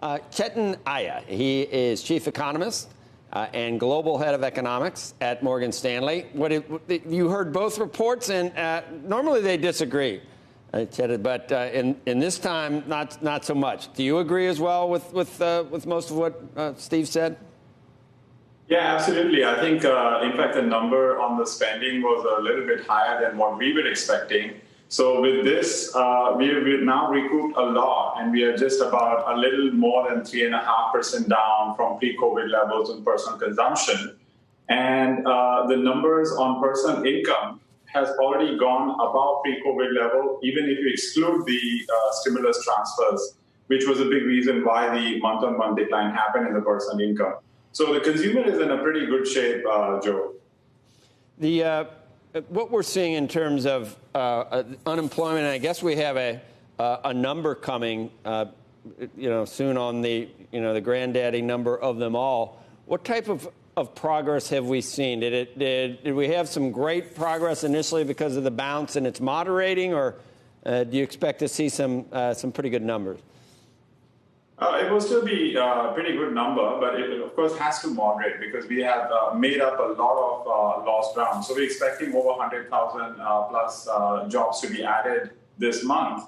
Chetan Aya, he is chief economist and global head of economics at Morgan Stanley. You heard both reports, and normally they disagree, Chetan, but in this time, not so much. Do you agree as well with most of what Steve said? Yeah, absolutely. I think, in fact, the number on the spending was a little bit higher than what we were expecting. So with this, we've now recouped a lot, and we are just about a little more than 3.5% down from pre-COVID levels in personal consumption. And the numbers on personal income has already gone above pre-COVID level, even if you exclude the stimulus transfers, which was a big reason why the month-on-month decline happened in the personal income. So the consumer is in a pretty good shape, Joe. What we're seeing in terms of unemployment, and I guess we have a number coming, soon on the granddaddy number of them all. What type of progress have we seen? Did we have some great progress initially because of the bounce and it's moderating, or do you expect to see some pretty good numbers? It will still be a pretty good number, but it, of course, has to moderate because we have made up a lot of lost ground. So we're expecting over 100,000 plus jobs to be added this month,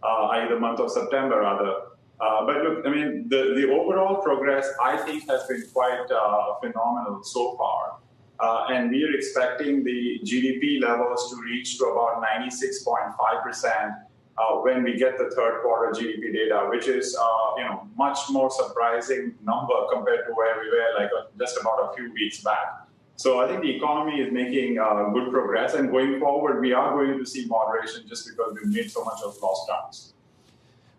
i.e. the month of September, rather. But look, I mean, the overall progress, I think, has been quite phenomenal so far. And we are expecting the GDP levels to reach to about 96.5%. When we get the third quarter GDP data, which is much more surprising number compared to where we were just about a few weeks back. So I think the economy is making good progress, and going forward, we are going to see moderation just because we've made so much of lost grounds.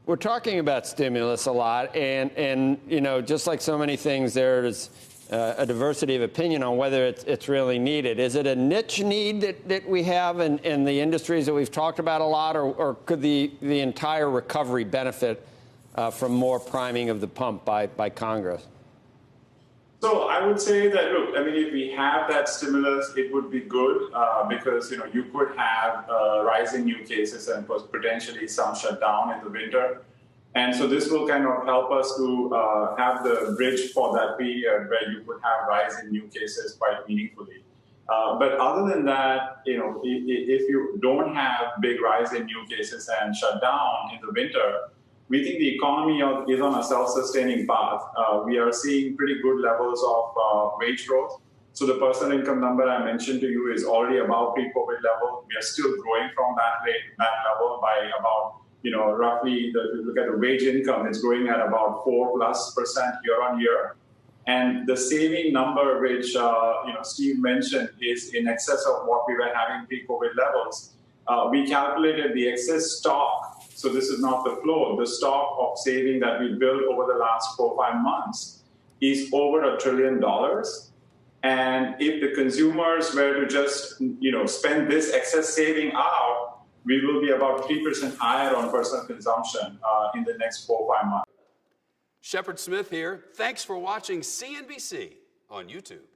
We're talking about stimulus a lot, and just like so many things, there's a diversity of opinion on whether it's really needed. Is it a niche need that we have in the industries that we've talked about a lot, or could the entire recovery benefit from more priming of the pump by Congress? So I would say that, look, I mean, if we have that stimulus, it would be good because, you could have rising new cases and potentially some shutdown in the winter. And so this will kind of help us to have the bridge for that period where you could have rise in new cases quite meaningfully. But other than that, if you don't have big rise in new cases and shut down in the winter, we think the economy is on a self-sustaining path. We are seeing pretty good levels of wage growth. So the personal income number I mentioned to you is already above pre-COVID level. We are still growing from that level by about roughly, if you look at the wage income, it's growing at about 4+% year on year. And the saving number, which Steve mentioned, is in excess of what we were having pre-COVID levels. We calculated the excess stock. So this is not the flow. The stock of saving that we built over the last 4 or 5 months is over $1 trillion. And if the consumers were to just, spend this excess saving out, we will be about 3% higher on personal consumption in the next 4 or 5 months. Shepard Smith here. Thanks for watching CNBC on YouTube.